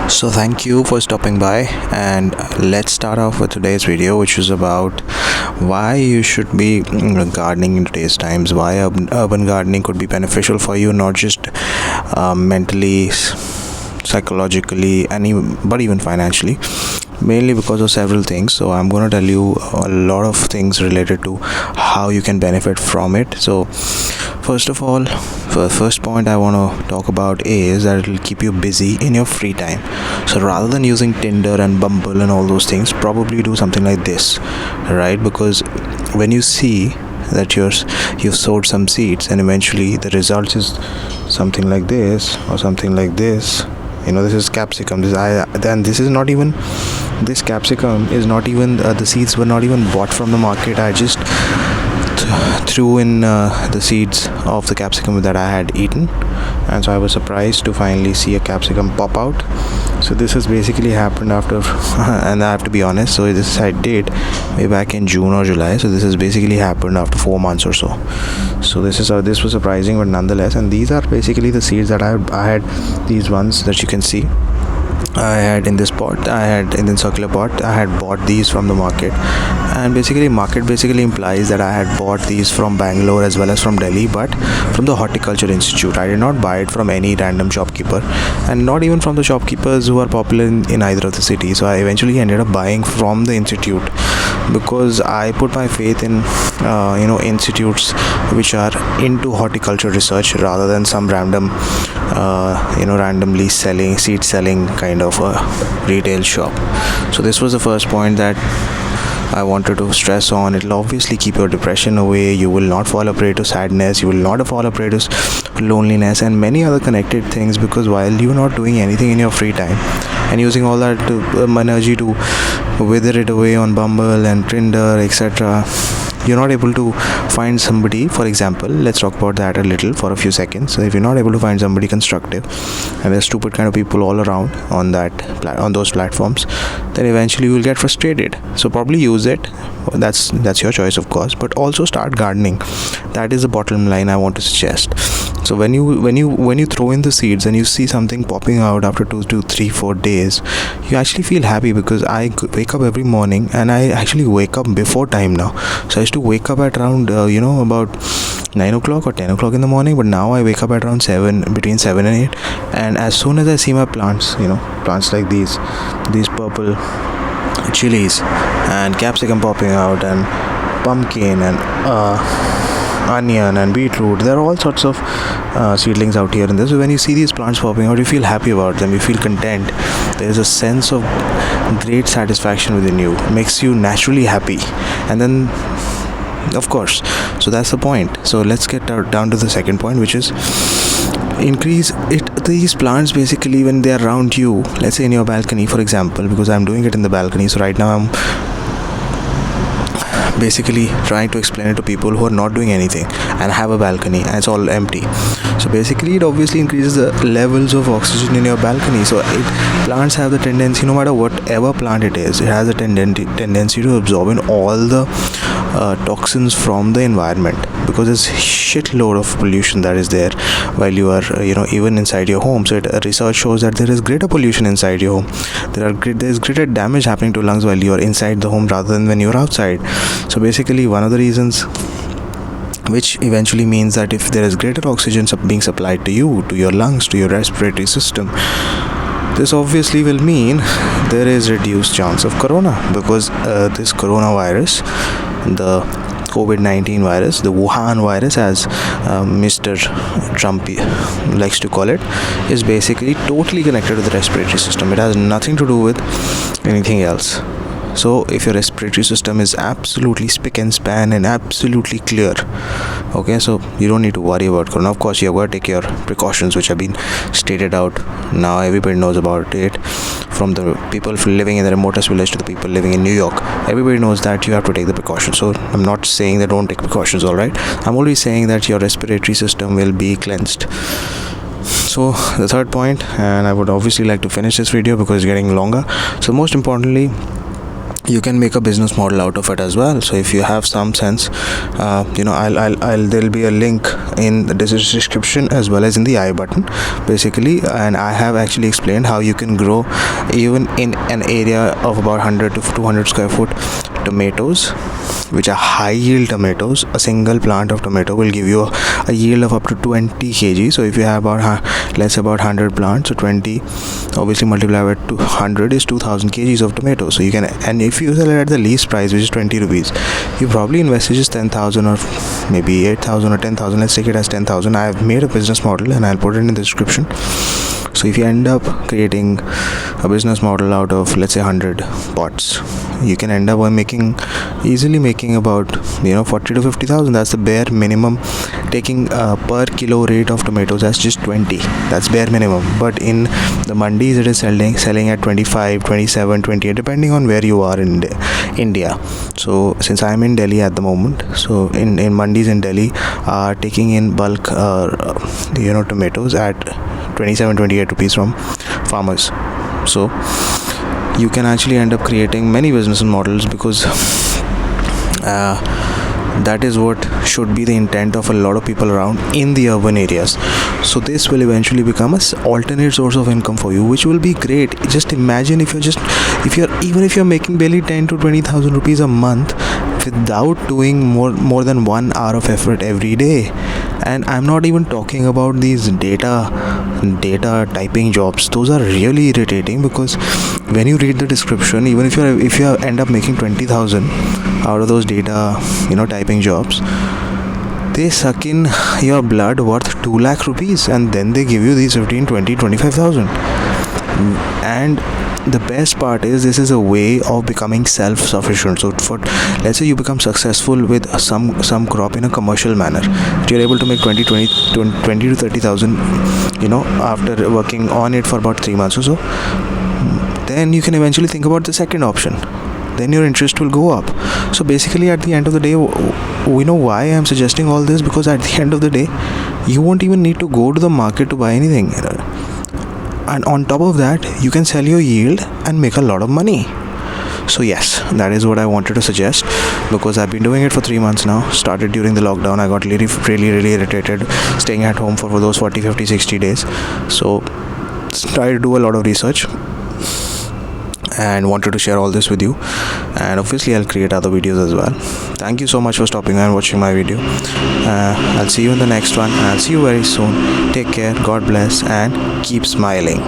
So thank you for stopping by, and let's start off with today's video, which is about why you should be gardening in today's times, why urban gardening could be beneficial for you, not just mentally, psychologically, but even financially, mainly because of several things. So I'm going to tell you a lot of things related to how you can benefit from it. So first of all, the first point I want to talk about is that it will keep you busy in your free time. So rather than using Tinder and Bumble and all those things, probably do something like this, right? Because when you see that you've sowed some seeds and eventually the result is something like this or something like this. This is capsicum. This is not even, this capsicum is not even, the seeds were not even bought from the market. I just threw in the seeds of the capsicum that I had eaten, and so I was surprised to finally see a capsicum pop out. So this has basically happened after and I have to be honest, so this I did way back in June or July. So this has basically happened after 4 months or so. So this was surprising, but nonetheless. And these are basically the seeds that I had these ones that you can see I had in this pot, I had in the circular pot. I had bought these from the market, and market basically implies that I had bought these from Bangalore as well as from Delhi, but from the Horticulture Institute. I did not buy it from any random shopkeeper, and not even from the shopkeepers who are popular in either of the cities. So I eventually ended up buying from the institute, because I put my faith in institutes which are into horticulture research rather than some randomly seed selling kind of a retail shop. So this was the first point that I wanted to stress on. It'll obviously keep your depression away. You will not fall a prey to sadness. You will not fall a prey to loneliness and many other connected things, because while you're not doing anything in your free time and using all that energy to wither it away on Bumble and Tinder, etc., you're not able to find somebody. For example, let's talk about that a little for a few seconds. So if you're not able to find somebody constructive, and there's stupid kind of people all around on those platforms, then eventually you will get frustrated. So probably use it. That's your choice, of course, but also start gardening. That is the bottom line I want to suggest. So when you throw in the seeds and you see something popping out after 2 to 3 4 days, you actually feel happy, because I wake up every morning, and I actually wake up before time now. So I used to wake up at around about 9 o'clock or 10 o'clock in the morning, but now I wake up at around between 7 and 8. And as soon as I see my plants like these purple chilies and capsicum popping out, and pumpkin and onion and beetroot, there are all sorts of seedlings out here in this. So when you see these plants popping out, you feel happy about them, you feel content. There is a sense of great satisfaction within you. It makes you naturally happy. And then, of course, so that's the point. So let's get down to the second point, which is increase it. These plants, basically, when they are around you, let's say in your balcony, for example, because I'm doing it in the balcony. So right now I'm basically trying to explain it to people who are not doing anything and have a balcony and it's all empty. So basically it obviously increases the levels of oxygen in your balcony. So plants have the tendency, no matter whatever plant it is, it has a tendency to absorb in all the toxins from the environment, because there's shitload of pollution that is there while you are even inside your home. So research shows that there is greater pollution inside your home. There's greater damage happening to lungs while you are inside the home rather than when you're outside. So basically one of the reasons, which eventually means that if there is greater oxygen being supplied to you, to your lungs, to your respiratory system, this obviously will mean there is reduced chance of corona, because this coronavirus, the COVID-19 virus, the Wuhan virus, as Mr. Trump likes to call it, is basically totally connected to the respiratory system. It has nothing to do with anything else. So if your respiratory system is absolutely spick and span and absolutely clear, okay, so you don't need to worry about corona. Of course, you have got to take your precautions, which have been stated out. Now everybody knows about it, from the people living in the remotest village to the people living in New York. Everybody knows that you have to take the precautions. So I'm not saying that don't take precautions, all right. I'm only saying that your respiratory system will be cleansed. So the third point, and I would obviously like to finish this video because it's getting longer. So most importantly, you can make a business model out of it as well. So if you have some sense, I'll there'll be a link in the description as well as in the I button, basically, and I have actually explained how you can grow even in an area of about 100 to 200 square foot tomatoes, which are high yield tomatoes. A single plant of tomato will give you a yield of up to 20 kg. So if you have let's say about 100 plants, so 20 obviously multiply by 200 is 2000 kgs of tomatoes. So you can, and if you sell it at the least price, which is 20 rupees, you probably invested just 10,000 or maybe 8,000 or 10,000. Let's take it as 10,000. I have made a business model and I'll put it in the description. So if you end up creating a business model out of, let's say, 100 pots, you can end up by easily making about 40 to 50,000. That's the bare minimum. Taking per kilo rate of tomatoes as just 20, that's bare minimum. But in the mandis it is selling at 25, 27, 28, depending on where you are in India. So since I'm in Delhi at the moment, so in mandis in Delhi are taking in bulk tomatoes at 27, 28 rupees from farmers. So you can actually end up creating many business models, because that is what should be the intent of a lot of people around in the urban areas. So this will eventually become a alternate source of income for you, which will be great. Just imagine if you're making barely 10 to 20,000 rupees a month without doing more than 1 hour of effort every day. And I'm not even talking about these data typing jobs. Those are really irritating, because when you read the description, even if you end up making 20,000 out of those data typing jobs, they suck in your blood worth 2 lakh rupees, and then they give you these 15, 20, 25,000. And the best part is, this is a way of becoming self-sufficient. So for, let's say you become successful with some crop in a commercial manner, you're able to make 20 to 30,000 after working on it for about 3 months or so. Then you can eventually think about the second option. Then your interest will go up. So basically, at the end of the day, we know why I'm suggesting all this, because at the end of the day, you won't even need to go to the market to buy anything. And on top of that, you can sell your yield and make a lot of money. So yes, that is what I wanted to suggest, because I've been doing it for 3 months now. Started during the lockdown. I got really irritated staying at home for those 40, 50, 60 days. So try to do a lot of research and wanted to share all this with you. And obviously I'll create other videos as well. Thank you so much for stopping and watching my video. I'll see you in the next one, and I'll see you very soon. Take care, God bless, and keep smiling.